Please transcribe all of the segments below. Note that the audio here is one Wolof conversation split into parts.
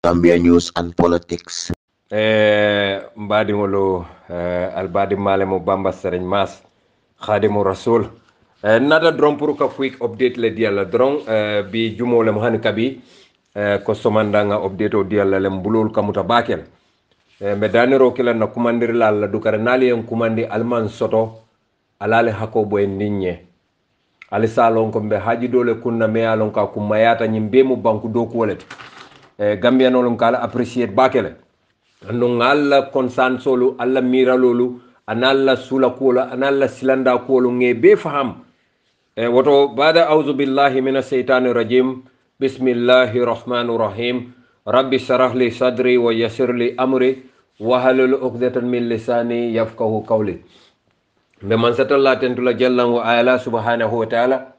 Gambia news and politics. Mbadingolo albadi malemo bamba sereng mas khadimu rasul nada dron pour ka quick update le diala dron bi jumo le hani kabi ko somandanga update o diala le mbulul kamuta bakel me daniro kila na kumandir la dukare nali en kumandi alman soto alale hako boy ninye ali salon ko be haji dole kunna me alon ka kumayata nyimbe mu banku do ko walete Gambia no lon kala appreciate bakele no ngalla konsansolu alla miralolu analla sula kola analla silanda kolu ngebe faham woto bada auzu billahi minash shaitani rajim bismillahir rahmanir rahim rabbi shrah li sadri wa yassir li amri wa halul uqdatan min lisani yafqahu qawli be man satalla tentula jallan wa ala subhanahu wa ta'ala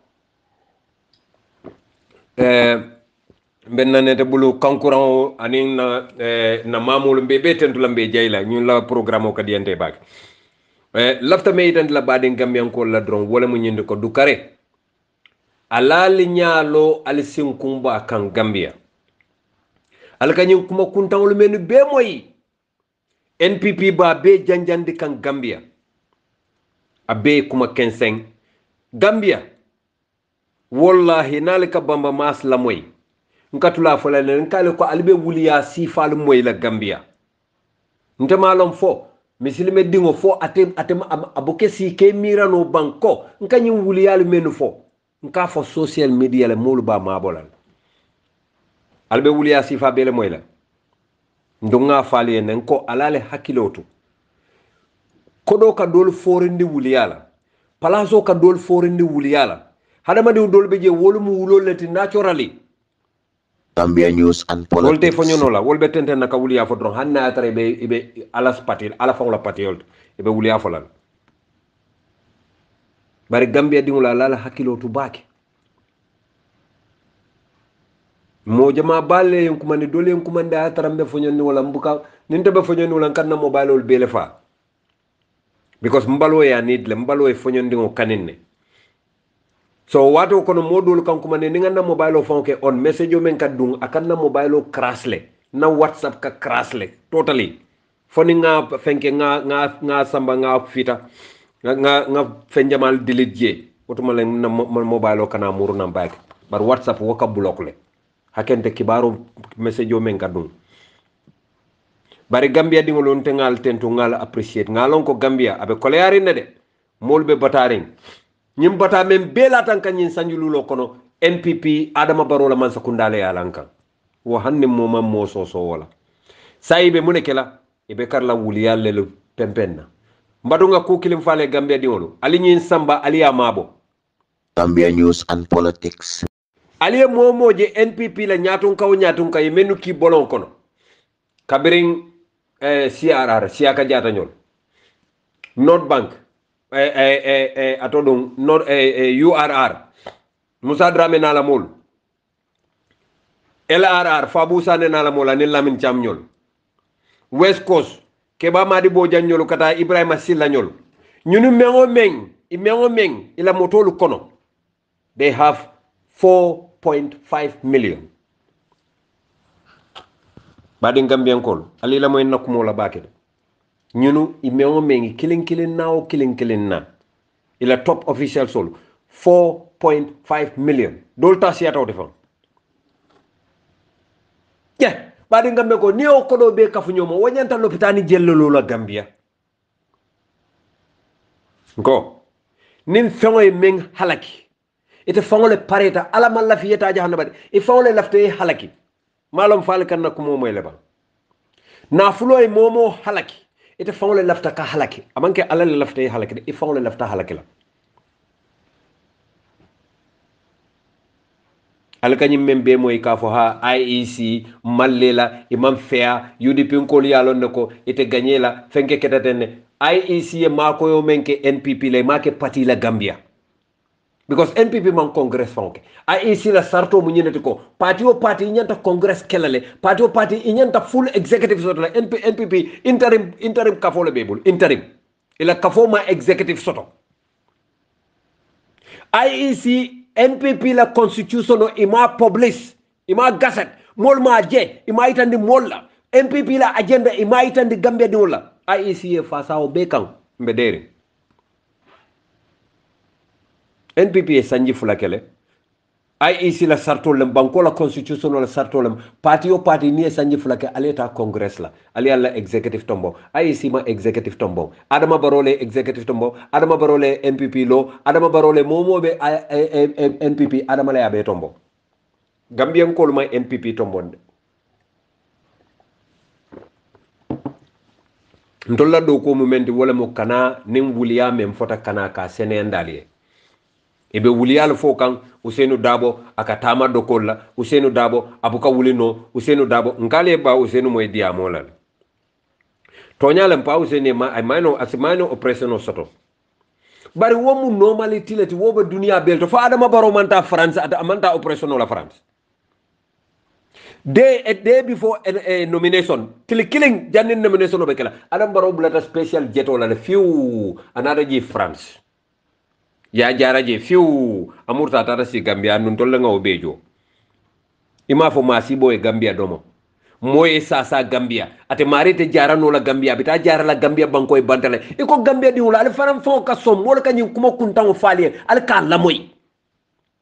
benna nete bulu kankuran anin na mamulu be tentula be jayla ñun la programme o kadiyante bak lafta me itan la badin gambian ko la dron wala mu ñindi ko du kare alali ñaalo al sinkumba kan gambia al kanyi kuma kuntawul menu be moy npp ba be janjandi kan gambia abe kuma kenseng gambia wallahi nalika bamba mas la moy nkatula fola ne nkale ko albe wuliya sifal moy la gambia ntema lom fo misilime dingo fo atem abuke si ke mirano banko nkanyi wuliya le menu fo nka fo social media le molu ba mabolal albe wuliya sifa bele moy la ndunga fali en ko alale hakilotu kodo ka dol forindi wuliya la palaso ka dol forindi wuliya la hadama di dol beje wolu mu wulolati naturally Gambia news and politics. Wolte fonyono la wolbe tenten naka wuliya fo dron hanna atare be alas patil ala fon la patiol be wuliya fo lan bari Gambia dingula la hakilo tu bake mo jama balle en kuma ni dole en kuma nda atarambe fonyoni wala mbuka ninte be fonyoni wala kanna mobile ol bele fa because mbalo ya need le mbalo e fonyondi ngo kaninne so wato kono modul kan kuma ne ngana mobile o fonke on message o men kadung akanna mobile o crashle na whatsapp ka crashle totally foni nga fenke nga samba nga fita nga fenjamal delete je otuma le na mobile o kana muru na back bar whatsapp waka block le hakente kibaro message o men kadung bari Gambia dingolon te ngal tentu ngal appreciate ngalon ko Gambia abe koleari ne de molbe bataring ñim bata men bela tan kan ñin sanjululo kono NPP Adama Barrow la man sakundale yalanka wo hanne mo mam mo so wala sayibe mu nekela ibe karla wuli yalle lu pempenna mbadunga ku kilim fale Gambia diwolo ali ñin samba ali ya mabo Gambia news and politics. ali momoje NPP la ñatun kay menu ki bolon kono kabirin CRR siaka jata ñol North Bank atodum not URR Musa Drame nala mol LRR Fabou Sané nala mol ani Lamine Cham ñol West Coast Keba Madi Bojang ñol kata Ibrahima Silla ñol ñunu mengo meng ila motolu kono they have 4.5 million badi Gambian kol ali la moy nakumo la bakede ñunu imewo mengi kilin na ila top official sol 4.5 million dol ta siata defon badi ngambe ko ni o kodo be kafu ñomo wanyanta lopitani jellelo la Gambia ko nim fengoy meng halaki ite fangole pareta ala malla fiyeta jahannaba e fangole lafte halaki malom fal kan nakumo moy leba na fuloy momo halaki ite fangole lafta ka halaki amanke alal lafta halaki de fangole lafta halaki la alkany membe moy ka fo ha IEC mallela imam fea UDP ngol yalon nako ite gagner la fenke ketatene IEC mako yo menke NPP le make parti la Gambia because NPP man congress fonke IEC la sarto mu ñenati ko parti o parti ñanta congress kelale parti o parti ñanta full executive soto la NPP interim kafo le bebul interim ila kafo ma executive soto IEC NPP la constitution o ima publish ima gazette mol ma je ima itandi mol la MPP la agenda ima itandi Gambia di wala IEC fa sawo be kan mbedere NPP e sanji fulakele IEC la sartolem banko la constitution la sartolem parti o parti ni e sanji fulake aleta congress la ali alla executive tombo IEC ma executive tombo adama barole executive tombo adama barole MPP lo adama barole momobe NPP adama la yabe tombo Gambian ko ma NPP tombonde ndolla do ko mumendi wala mo kana nim wuliya mem fota kana ka senendali ebe wuliyal fo kan Ousseynou Dabo aka tama dokol la Ousseynou Dabo abuka wulino Ousseynou Dabo ngale ba Ousseynou moy diamo la toñalam pa Ousseynou ma ay mayno asmano oppression soto bari womu normality lati woba dunia belto fa adama baro manta France ata manta oppression la France day before nomination killing janin nomination be kala adam baro bulata special jet wala few another ji France ya jaraje fiu amurta tata si Gambia nun tolle ngaw bejo ima fo masibo e Gambia domo moye sasa Gambia ate marite jarano la Gambia bita jara la Gambia banko e bantale e ko Gambia di wala al faram fo ka som wala kanyi kuma kuntan faali al ka la moy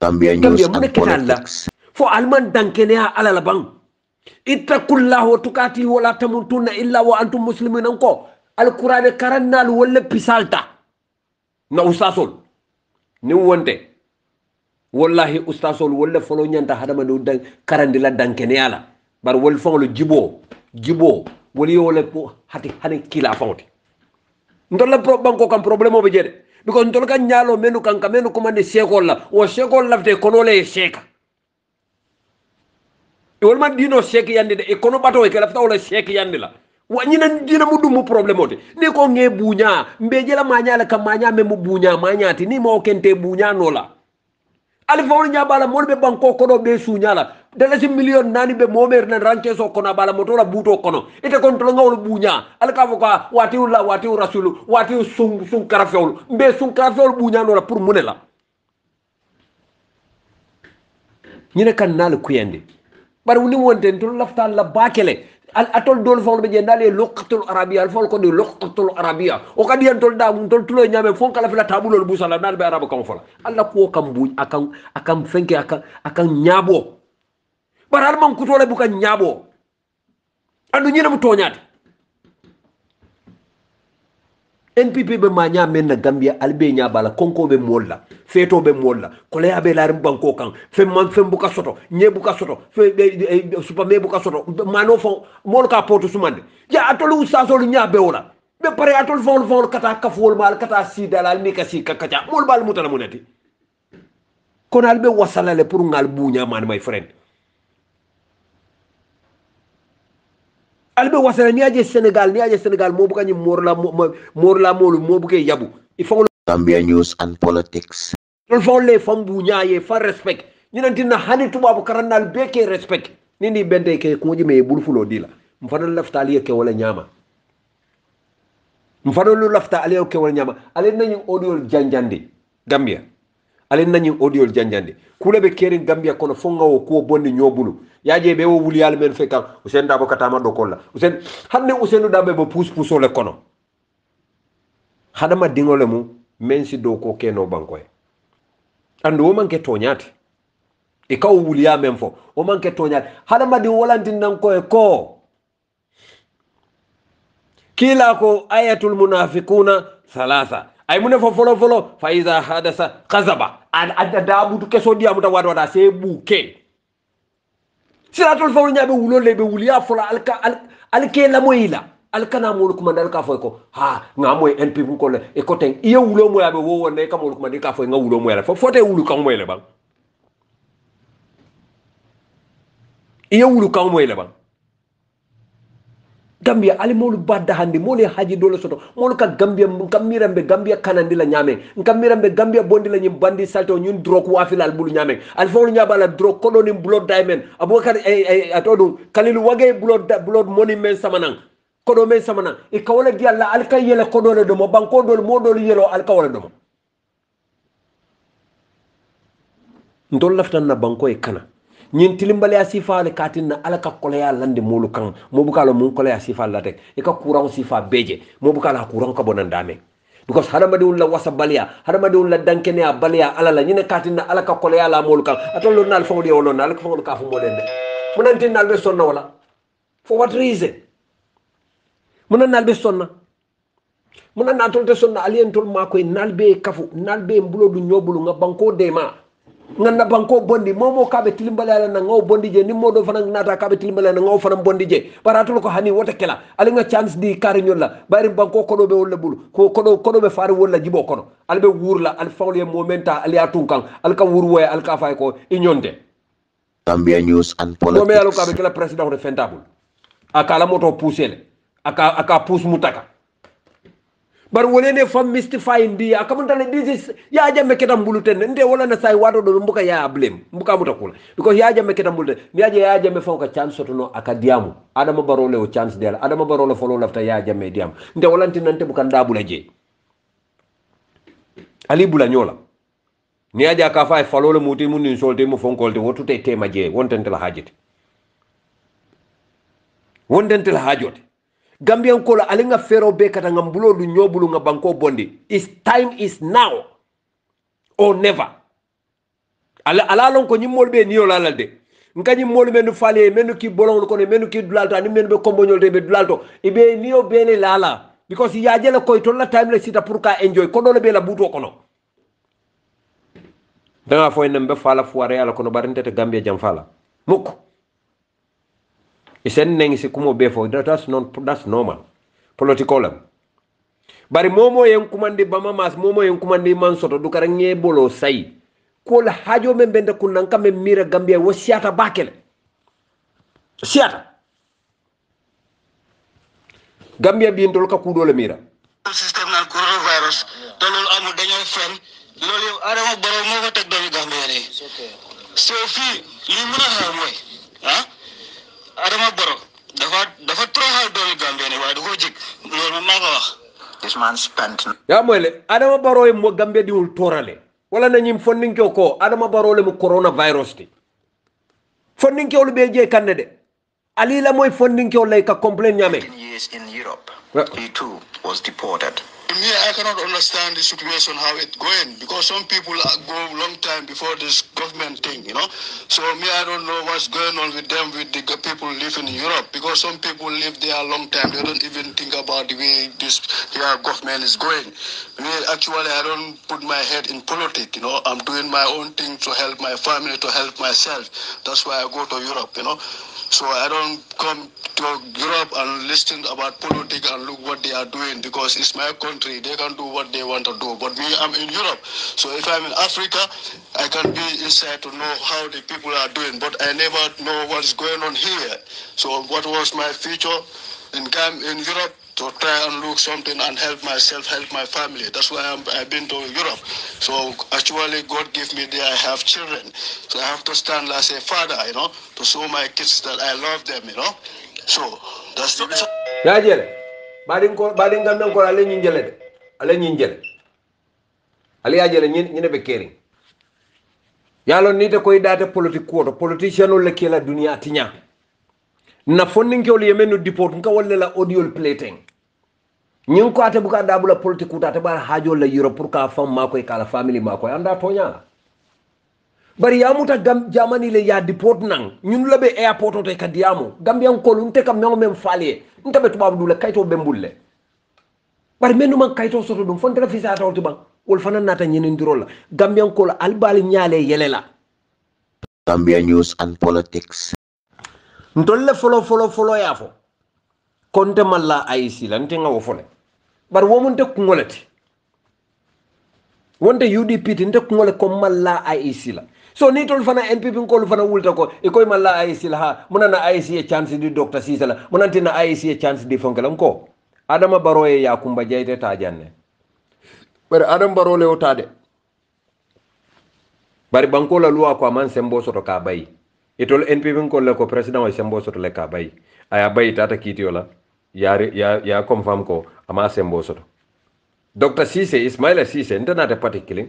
Gambia news and politics fo alman dankene ala la bang ittaqullahu tukati wala tamutunna illa wa antum muslimun ko al qur'an karannal wala pisalta na usasol ni wonte wallahi ustasol wala folo nyanta hadama do dan karandi la dankene yala bar wol folo jibo woli wala po hati kila fawti ndolla banko kam problème o be jede because ndol kan nyalo menu kan kamenu komande sekol la o sekol lafte kono le seka e wol man dino seki yande de e kono bato e kala lafta wala seki yande la wanyina dina mudumu problème ote ni ko nge buña mbeje la maña la kam maña me mu buña mañati ni mo kente buña no la ali fawol nya bala mon be banko ko do be suña la dala ci million nani be momer na ranke so kono bala moto la buto kono ite kon to ngawol buña al ka foka wati rasulu wati sun karafewol mbe sun karafewol buña no la pour mune la ñine kan nal kuyende bar woni wonten to lafta la bakele atol dol fawol be je ndale luqatul arabia al fawol ko di luqatul arabia o kadi en tol da tol tulo nyame fon kala fila tabulol busala nal be araba kam fola alla ko kam buj akam fenke akan nyabo baral man kutole bu kan nyabo andu ñina mu toñat NPP be manya men na Gambia albe nya bala konko be molla feto be molla ko le abe larim banko kan fem buka soto nye buka soto fe super me buka soto mano fon mol ka poto sumande ya atolu sasol nya be wala be pare atol fon kata kafol mal kata si dalal ni kasi kakacha mol bal mutala munati kon albe wasalale pour ngal buña man my friend albe wasala ni aje Senegal mo buka ni morla molu mo buke yabu il faut Gambia news and politics tol fon le fam buña ye fa respect ni nantina hani tubabu karannal beke respect nini bende ke ko jime bulfulo dila mfadal laftali ke wala nyama mfadal lafta ali ke wala nyama ale nañu audio janjande Gambia ale nañu audio janjande kule be kerin Gambia kono fonga wo ko bonni nyobulu yaje be wo wuli yal men fekan Ousseynou Dabo katama dokolla Ousseynou Dabo be pousse le kono hadama dingole mu men si do ko keno bankoy andu wo manke toñati e kaw wuli ya men fo o manke toñati hadama di wolantin nan ko kila ko ayatul munafiquna thalatha ay mune fo folo fa iza hadasa qazaba adda dabutu keso diamu ta wada se buke siratul fawlu nyabe wulo lebe wuliya fola alke la moyila alkana mo ko mandal ka foy ko ha ngamoy NPP ko le e ko ten iye wulo mo yabe wo wonne kam ko mandi ka foy nga wulo mo yala fote wulu kan moy le bang iye wulu kan moy le bang Gambia ali molu badda handi mole haji dole soto molu ka Gambia kamirambe Gambia kanandi la nyame kamirambe Gambia bondi la nyim bandi salto ñun drok wafilal bulu nyame al fawlu nyabala drok ko do ni blood diamond abubakar atodu kalilu wage blood money men samanan ko do men samanan e kawala di alla al kay yele ko do le do mo banko do mo do yelo al kawala do ndol laftan na banko e kana ñin tilimbale ya sifa le katinna ala ka koleya lande molu kan mo bukalo mun koleya sifa la tek e ka courant sifa beje mo bukala courant ka bonan dame because hadamadi ulla wasa baliya hadamadi ulla dankene ya baliya ala la ñine katinna ala ka koleya la molu kan atollo nal fawdi wolo nal ko fawdo ka fu molen de munan tin nal be sonna wala for what reason munan nal be sonna munan na tolte sonna alien tol ma koy nal be kafu nal be mbulo du ñobulu nga banko de ma ngana banko bondi momo kabe tilimbale ala na ngaw bondi je ni modo fana nata kabe tilimbale na ngaw fana bondi je baratul ko hani wote kala ali nga chance di kari ñol la bari banko kodo be wala bulu ko kodo be faari wala jibo kono albe wurla al fawle momenta ali atunkan al ka wurwoy al ka fay ko inyonde Gambia News and ko me alo Politics. kabe kala president de fentable aka la moto pousser aka pousse mutaka bar wolene fam mystifying di akamantale this is ya jamme ketam buluten nde wala na say wado do mbuka ya blame mbuka mutakula because ya jamme ketam buluten mi aje ya jamme fon ka chance sotono aka diamu adama barole o chance del adama barole folo lafta ya jamme diam nde walanti nante bukan dabula je ali bula nyola ni aje aka fay falole muti mun ni solte mu fon kolte wotute tema je wontente la hajete wontente la hajote Gambian kola alinga fero be kata ngambulo du nyobulu nga banko bondi is time is now or never ala lon ko nyimol be niyo lalalde nka nyimol menu fale menu ki bolon ko ne menu ki dulalto ni menu be kombonyol de be dulalto ibe niyo bele lala because ya jela koy to la time le sita pour ka enjoy ko do le be la buto kono danga foy nembe fala fuare ala kono barinte te Gambia jam fala mukko isen nengi si kumo be fo that's normal political bari momo yen kumandi bama mas momo yen kumandi man soto du kara nge bolo say ko la hajo men benda kunan kam mira Gambia wo siata bakele siata Gambia bi ndol ka kudo le mira system na coronavirus to lol amu dañu fen lol yow adama borom mo ko tek do Gambia ni so fi li mëna xaar moy Adama Barrow dafa toroxal doomi Gambia ne waaye du ko jig loolu man maa ko wax. This man spent. ya moyle Adama Barrow e mo Gambia di wul torale wala na ñim fonninko ko Adama Barrow le mo coronavirus ti fonninko lu be je kanne de ali la moy fonninko lay ka complain ñame Years in Europe. He too was deported. Me, I cannot understand the situation, how it's going, because some people go a long time before this government thing, you know. So me, I don't know what's going on with them, with the people living in Europe, because some people live there a long time. They don't even think about the way their government is going. Me, actually, I don't put my head in politics, you know. I'm doing my own thing to help my family, to help myself. That's why I go to Europe, you know. So I don't come to Europe and listen about politics and look what they are doing, because it's my country. They can do what they want to do. But me, I'm in Europe. So if I'm in Africa, I can be inside to know how the people are doing. But I never know what's going on here. So what was my future in Europe? To try and look something and help myself, help my family. That's why I've been to Europe. So actually God gave me there, I have children. So I have to stand as a father, you know, to show my kids that I love them, you know. So that's the reason. ya jele badin Gambian ko ale ñinjele de ale ñinjele ale ya jele ñine be kering yalo ni te koy data politique ko politician le kela dunia tinya na fonninko le yemenu deport nka wala la audio plating ñing ko ate buka dabula politique ta bar hajo la Europe pour ka fam makoy kala family makoy anda tonya bari yamuta jamani le ya deport nang ñun la be airport to ka diamu Gambian ko lu te kam ñoo mem falie ntabe tubabu dule kayto bembulle bari menu man kayto soto dum fonte la fisa tawti ban wol fanan nata ñenen dirol Gambian ko albal ñaale yelela Gambia News and Politics. ntolle folo yafo konte malla ayisi la nte ngawo fole bar womunte kungolati wonte UDP tinte kungole ko malla ayisi la so ni tol fana NPP ko fana wulta ko e koy malla ayisi la ha munana ayisi e chance di Dr. Sisa la munantina ayisi e chance di fonkelam ko Adama Barrow e Yakumba Jayte ta janne bar Adama Barrow le otade bari banko la loi ko man sembo soto ka bayi itol NPP ko le ko president o sembo soto le ka bayi aya bayi tata kitiola ya confirm ko ama sembo soto Dr. Sise Ismaila Sise ntanate parti killing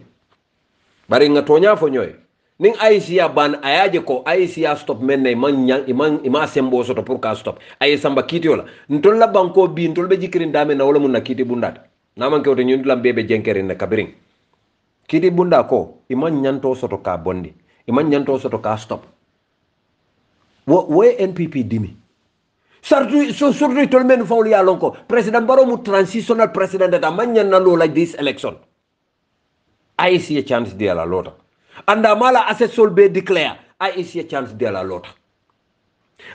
bari nga tonya fo nyoy ning aisia ban ayaje ko aisia stop men ne ima sembo soto pour ka stop ay samba kitiola ntol la banko bi ntol be jikirin dame na wala mun na kiti bundat na man kewte ñun lam bebe jenkerin na kabirin kiti bunda ko ima nyanto soto ka bondi ima nyanto soto ka stop wo NPP dimi surtout tol men fawli ya lonko president baro mu transitional president da man nyanna lo like this election I see a chance de la lota anda mala assessol be declare I see a chance de la lota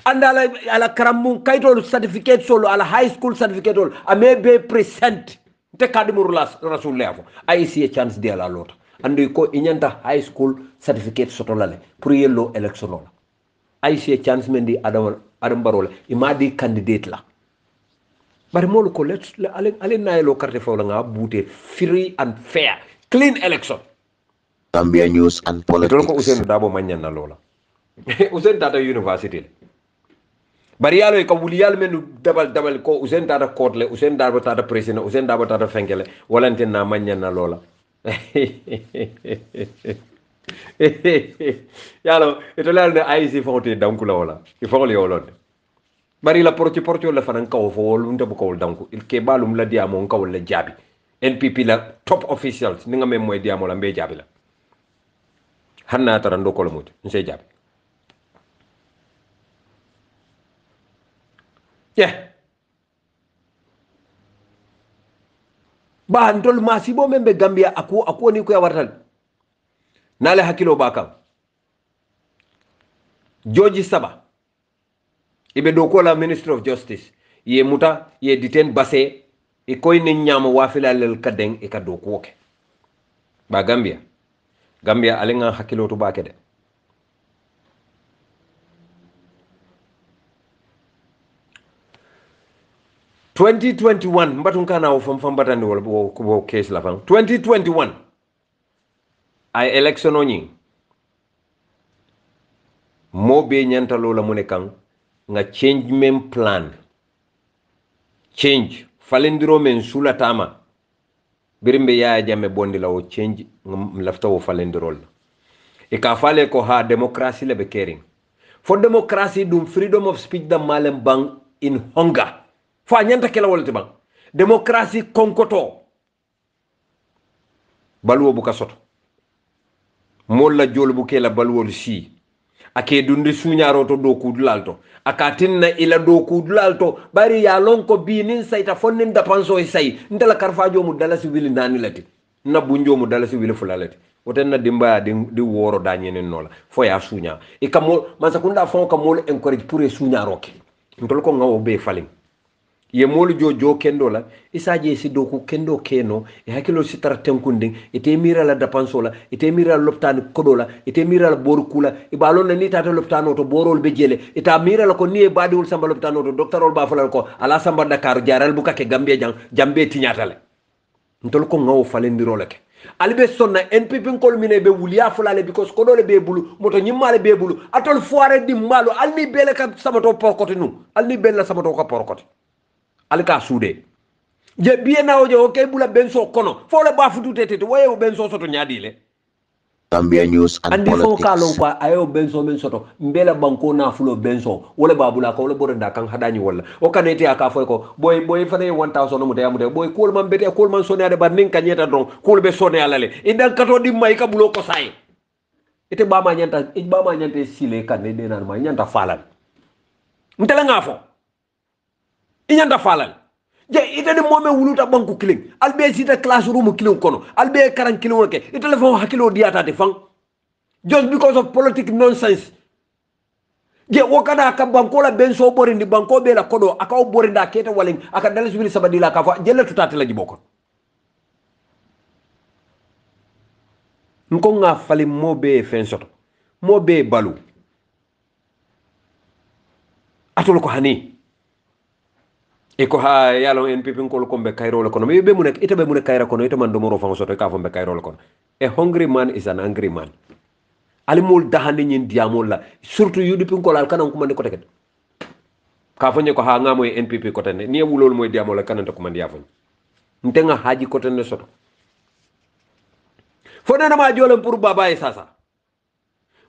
anda ala karamun kaitol certificate solo ala high school certificate ol ame be present te kadimur rasul lefo I see a chance de la lota andi ko inyanta high school certificate soto lale pour yello election ola I see a chance mendi adam barole imadi candidate la bari molu ko let's ale nayelo carte fawla nga bouté free and fair clean election. Gambia News and Politics. Ko Usain Dabo manyan na lola. Usain Tata University. Bari yalo ka wuli yalo men dabal ko Usain Tata court le Usain Dabo Tata president Usain Dabo Tata fenkele walantin na manyan na lola. Yalo ito lal na IC fonte dankula wala. Ifongol yolon. Bari la porti la fanan ka fo wol ndabo ko danku il ke balum la diamo ka wala jabi. NPP la top officials ninga mem moy diamo la mbe jabi la hanna tara ndoko la mut nse jabi ba ndol masibo membe Gambia aku ni ko ya wartal nale hakilo bakam George Saba ibe doko la Minister of Justice ye muta ye detain Basse e koy ne nyama wafilalel kadeng e kado koke ba Gambia alenga hakilo to bakede 2021 mbatun kana o fam batande wala bo case la fam 2021 ay election oni mo be nyanta lola mune kan nga change mem plan change falendiro men sula tama birimbe ya jame bondi la o change lafta o falendirol e ka fale ko ha democracy le be caring for democracy dum freedom of speech da malem bang in hunger fa nyanta kala wolti bang democracy konkoto balwo bu ka soto molla jol bu kela balwol si ake dundi suñaro to do kudulalto akatinna ila do kudulalto bari ya lonko bi nin sayta fonnin da panso e say ndala karfajo mu dala si wili nani lati na bunjo mu dala si wili fulalati woten na dimba di woro dañenen nola fo ya suña e kam man sakunda fon kam mol encourage pour e suñaro ke ndol ko ngawo be falin ye molu jojo kendo la isaje si doku kendo keno e hakilo si tara tenkunding ite mira la dapanso la ite mira la loptani kodola ite mira la boru kula e balon ni tata loptano to borol be jele ita mira la ko ni e badiwul samba loptano to doctorol ba falal ko ala samba Dakar jaral bu kake Gambia jang jambe tiñatale ntol ko ngawo falendiro lake albe sonna NPP kol mine be wuliya fulale because kodole be bulu moto nyimale be bulu atol foire di malo alni bele ka sabato porkote nu alni bele sabato ka porkote alika suude je biye nawo je okay bula benso kono fo le ba futu tete waye benso soto nyaadi le Gambia News and andi Politics. fo kalon kwa ayo benso men soto mbela banko na fulo benso wala babula ko wala borenda kan hadani wala o kanete aka fo ko boy fane 1000 mu de boy kul man bete kul man sone ade bar nin kanyeta don kul be sone alale idan kato di may ka bulo ko say ite ba ma nyanta sile kan ne denan ma nyanta falal ntela nga fo inyanda falal je ite de momme wuluta banku killing albe sita classroom killing kono albe karan killing ke ite le fon hakilo diata de fang just because of political nonsense je wakada ka banko la benso borindi banko be la kodo aka o borinda kete walen aka dalis wili sabadila ka fa jelle tutati la jiboko nko nga fali mobe fen soto mobe balu atol ko hani eko ha yalo NPP ko be kayro le kono be mu nek ite be mu nek kayra kono ite man do moro fango soto ka fo be kayro le kono a hungry man is an angry man ali mol dahande nyin diamol la surtout UDP ko lal kanam ko man ko teket ka fo ko ha ngamo NPP ko tan ni wulol moy diamol la kanam ko man ya fo ntenga haji ko tan soto fo na ma jolem pour baba e sasa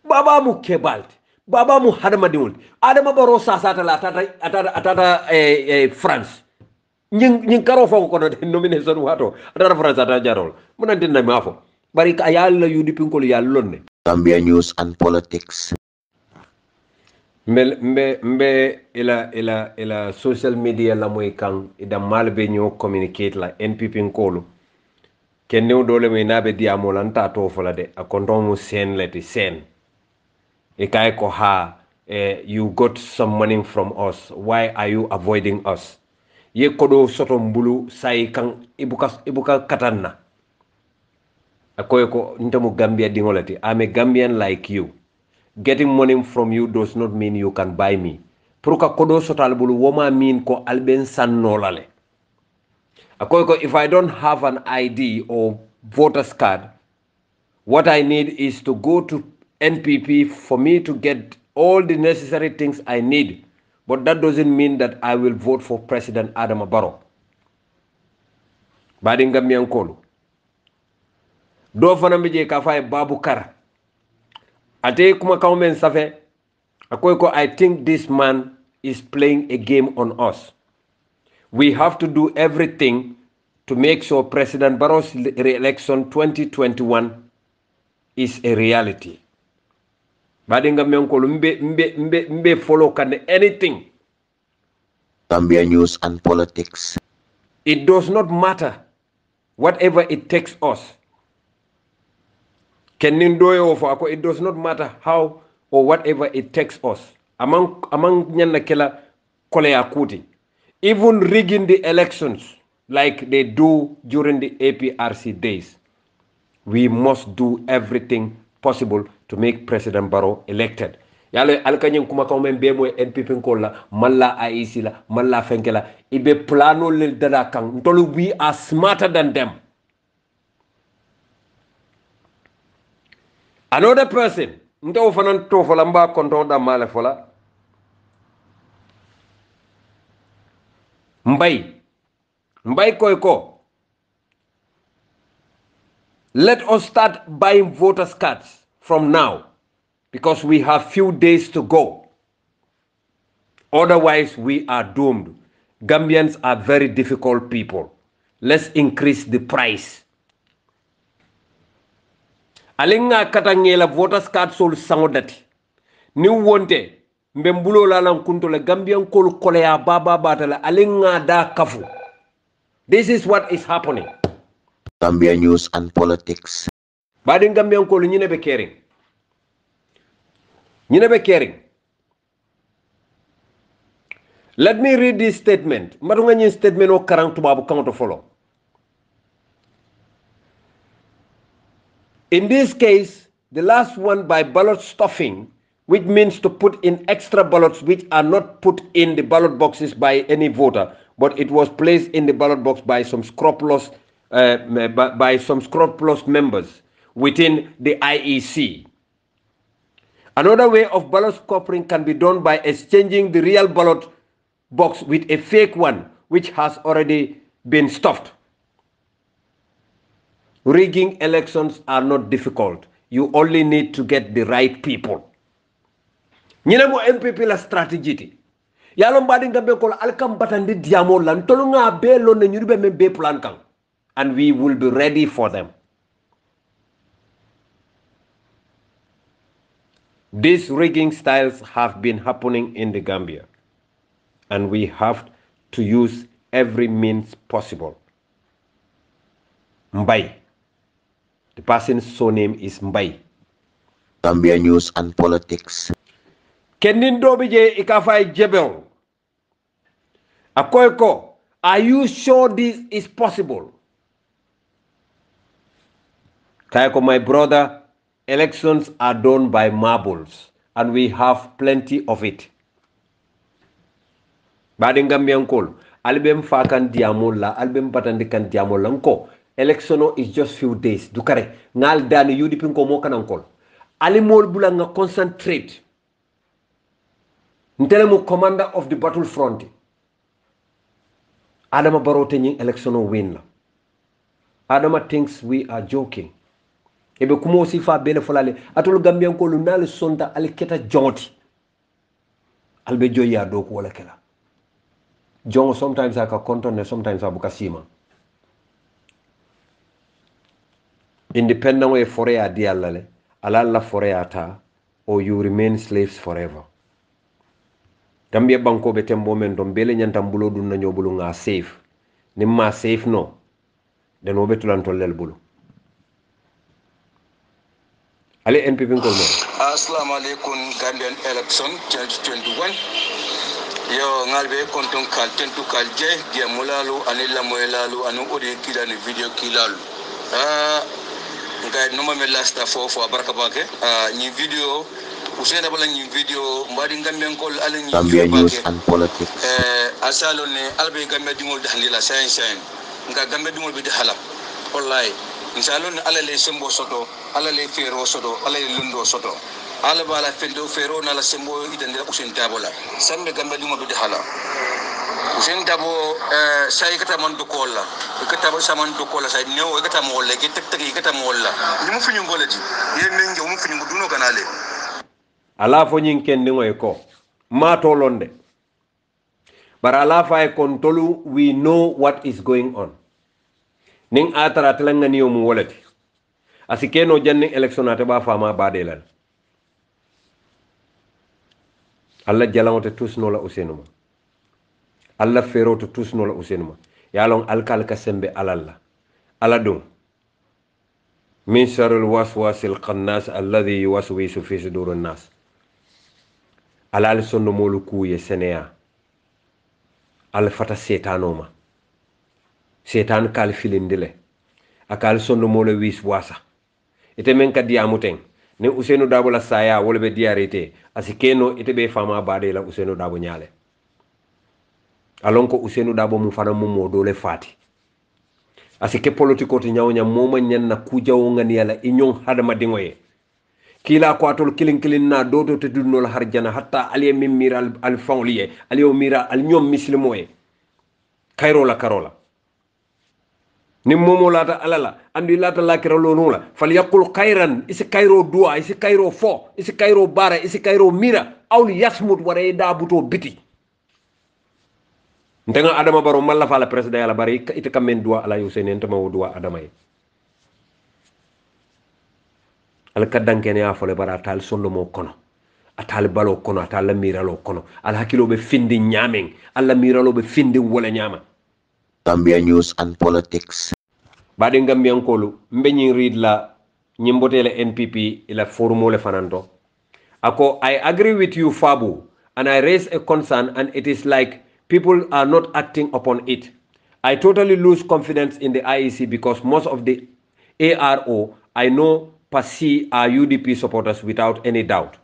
baba mu kebalti baba mu hadama diwul adama baro sasata la atata France ñing karo fo ko do nomination wato atata France atata jarol mun dinna mafo bari ka yalla yudi pinkol yalla lonne Gambia News and Politics. mbe ila social media la moy kan ida malbe ñoo communicate la NPP nkolu kennew dole me nabe diamo lan ta to fola de akonto mu sen leti sen e kay ko ha you got some money from us, why are you avoiding us? Ye kodo soto mbulu sai kan ibuka katanna akoy ko ntamu Gambia dingolati. I'm a Gambian like you. Getting money from you does not mean you can buy me. Pruka kodo sotal bulu woma mean ko alben san nolale. Akoy ko if I don't have an ID or voter's card, what I need is to go to NPP for me to get all the necessary things I need. But that doesn't mean that I will vote for President Adama Barrow. Badinga miyankolu. Do fana mije ka fay Babu Kara. Ate kuma kaumen safe. Akoy ko I think this man is playing a game on us. We have to do everything to make sure President Barrow's re-election 2021 is a reality. Badinga miyankolu mbe follow kan anything. Gambia News and Politics. It does not matter whatever it takes us. It does not matter how or whatever it takes us. Among nyana kela kole akuti. Even rigging the elections like they do during the APRC days. We must do everything possible to make President Barrow elected. Yale alkanyen kuma kaumen bemo NPP nkola malla AIC la malla fenkela ibe plano lil dada kang ntolu we are smarter than them. Another person nto fanan to fola mba konto da male fola mbay koy let us start buying voters cards from now because we have few days to go. Otherwise we are doomed. Gambians are very difficult people. Let's increase the price. Alinga katangela voters card sol sangodati. Ni wonte mbembulo la lankunto le Gambian kol kolea baba batala alinga da kafu. This is what is happening. Gambia News and Politics. Badin Gambian kol nyine be caring. Nyine be caring. Let me read this statement. Madunga nyin statement o karang tubabu kang to follow. In this case, the last one by ballot stuffing, which means to put in extra ballots which are not put in the ballot boxes by any voter, but it was placed in the ballot box by some scrupulous members within the IEC. Another way of ballot stuffing can be done by exchanging the real ballot box with a fake one which has already been stuffed. Rigging elections are not difficult. You only need to get the right people. Nyina mo MPP la strategy. Yalo mbadi ngambe ko alkam batandi diamo lan tolu nga be lo ne nyuribe membe plan kan. And we will be ready for them. These rigging styles have been happening in the Gambia. And we have to use every means possible. Mbay. The person's surname is Mbay. Gambia News and Politics. Kenin dobije ikafai jebel. Akoyko, are you sure this is possible? Kayako, my brother, elections are done by marbles, and we have plenty of it. Badingambiankol, albem fakan diamola, albem batandikan diamola nko. Election is just few days. Dukare ngal dani yudi pinko mo kanankol. Ali mol bula nga concentrate. Ntele mo commander of the battlefront. Adama Barrow tenying election win la. Adama thinks we are joking. ebe kumo sifa bele folale atol gambian ko lu nal sonta al keta jonti albe joya do ko wala kala jongo sometimes aka kontone sometimes abuka sima independent way fore a di alla le ala la fore ata or you remain slaves forever gambia banko be tembo men don bele nyanta mbulo dun nanyo bulu nga safe nimma safe no den wobe tulan tollel bulu ale NPP ko mo assalamu alaikum Gambian election 2021 yo ngalbe konton kal tentu kal je dia mulalu anilla moylalu anu odi kidani video kilalu ngai noma me lasta fofo baraka bake ni video usena bala ni video mbadi Gambian ko ala ni Gambia News and Politics asalo ne albe Gambia dingol dahlila sain nga Gambia dingol bi dahala wallahi inshallah ala le sembo soto ala le fero soto ala le lundo soto ala bala fendo fero na la sembo idande usen tabola sambe Gambia dingol bi dahala usen tabo sai kata man do kolla kata ba saman do kolla sai newo kata mo wolle ke tek kata mo wolla ni mu fiñu ngolati yen nenge mu fiñu duno kanale ala fo nyin kendi ngoy ko ma to londe bara ala fa e kon tolu we know what is going on ning atara telanga niyo mu wolati asikeno janni election ate ba fama badelal alla jalangote tusno la usenuma alla feroto tusno la usenuma yalon alkal ka sembe alalla ala dum min sharril waswasil qannas alladhi yuwaswisu fi sudurin nas alal sonno molu kuye senea al fata setanoma setan kal filindile akal sonno molu wis wasa ite men ka diamuten ne Ousainou Darboe la saya wala be diarete asikeno ite be fama bade la Ousainou Darboe nyale alon ko Ousainou Darboe mu fana mo dole fati asike politiko to nyawnya moma nyanna kujawo ngani yala inyon hadama dingoye kila ko atol kilin na doto te dudnol harjana hatta aliye mimira al fawliye aliyo mira al nyom muslimoye kayro la karola ni momo lata alala andi lata lakira lonula falyaqul khairan isi kayro dua isi kayro fo isi kayro bara isi kayro mira awli yasmut wara da buto biti ndenga Adama Barrow malla fala president yala bari ite kamen dua ala Ousainou entama dua Adama yi al kaddankene ya fole bara tal sonno mo kono atal balo kono atal miralo kono al hakilo be findi nyamen alla miralo be findi wala nyama Gambia News and Politics badi Gambian kolu mbenyi read la nyimbotele NPP ila formule fananto ako I agree with you Fabu and I raise a concern and it is like people are not acting upon it. I totally lose confidence in the IEC because most of the ARO I know per se are UDP supporters without any doubt.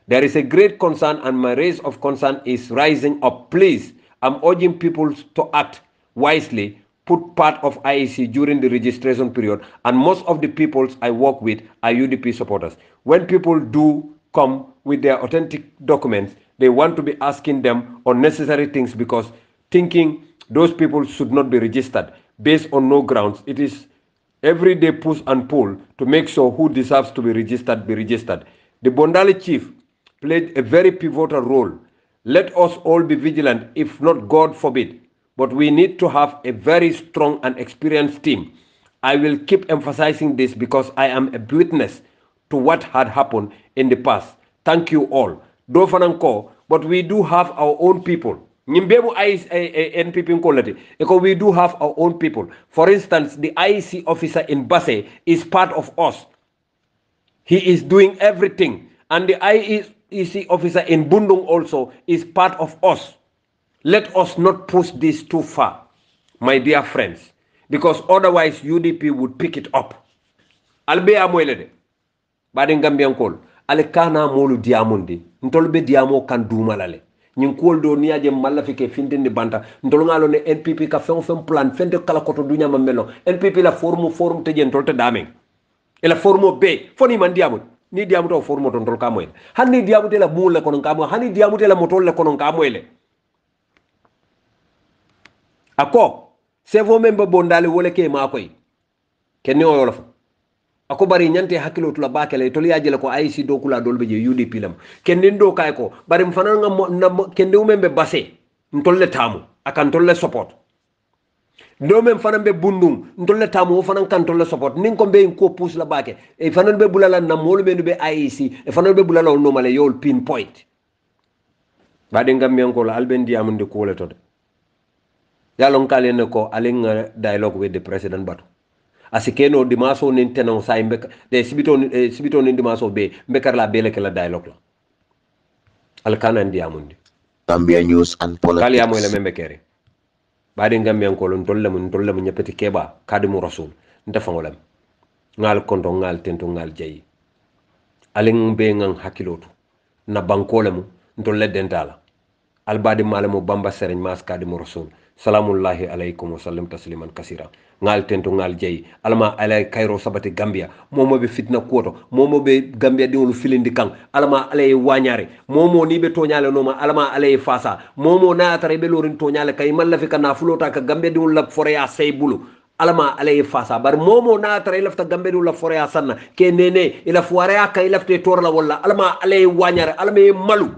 There is a great concern and my raise of concern is rising up. Please, I'm urging people to act wisely, put part of IEC during the registration period, and most of the people I work with are UDP supporters. When people do come with their authentic documents, they want to be asking them unnecessary things because thinking those people should not be registered based on no grounds. It is everyday push and pull to make sure who deserves to be registered be registered. The Bondali chief played a very pivotal role. Let us all be vigilant, if not God forbid, but we need to have a very strong and experienced team. I will keep emphasizing this because I am a witness to what had happened in the past. Thank you all. Do fananko, but we do have our own people. Nyimbebu NPP nkolati. Because we do have our own people. For instance, the IEC officer in Basse is part of us. He is doing everything. And the IEC officer in Bundung also is part of us. Let us not push this too far, my dear friends, because otherwise UDP would pick it up. Albe amoyle de. Badi Gambian kol. Ale kana molu diamundi ntolbe diamo kan dumalale nyin kol do niaje malla fike findindi banta ntol ngalo ne NPP ka fen plan fende kala koto dunya mamelo NPP la formu te jen tolte damen e la formu be foni man diamu ni diamu to formu ton tol ka moyle hanni diamu te la mulle kono ka mo hanni diamu te la motol le kono ka moyle ako se vo membe bondale wole ke ma koy kenni o yolof ako bari nyante hakilo tula bakele to liya jele ko IEC do kula dolbe je UDP lam kenden do kay ko bari mfana nga kende umembe basse ntolle tamu akan tolle support do men fana be bundum ntolle tamu o fana kan tolle support nin ko be ko pousse la bake e fana be bulala na molu men be IEC e fana be bulala no male yol pinpoint bade ngam men ko la albendi amunde ko le to de yalon kale ne ko alen dialogue with the president batu asikeno dimaso nin tenon say mbek de sibito nin dimaso be mbekar la bele kala dialogue la alkana ndi amundi Gambia News and kali amoy la Politics. membe kere badi ngam ko lon tolle mun nyepeti keba kadimu rasul ndefa ngolam ngal kondo ngal tento ngal jayi alen be ngang hakilotu na bankolemu ntolle dentala albadi malamu bamba serign mas kadimu rasul salamullahi alaykum wa sallam tasliman kasira ngal tento ngal jeyi alama alay kayro sabati Gambia momo be fitna koto momo be Gambia diwolu filindi kan alama alay wañare momo ni be toñale noma alama alay fasa momo na tare be lorin toñale kay malla fi kana fulota ka Gambia diwol la foreya sey bulu alama alay fasa bar momo na tare lafta Gambia diwol la foreya sanna ke nene ila foreya kay lafte torla walla alama alay wañare alama malu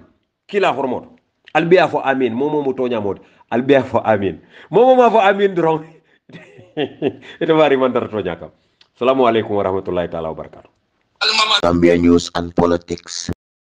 kila hormoto albiya fo amin momo mo toña mod albiya fo amin momo ma fo amin dron ito bari man dar toña kam assalamu alaikum warahmatullahi taala wabarakatuh Gambia News and Politics.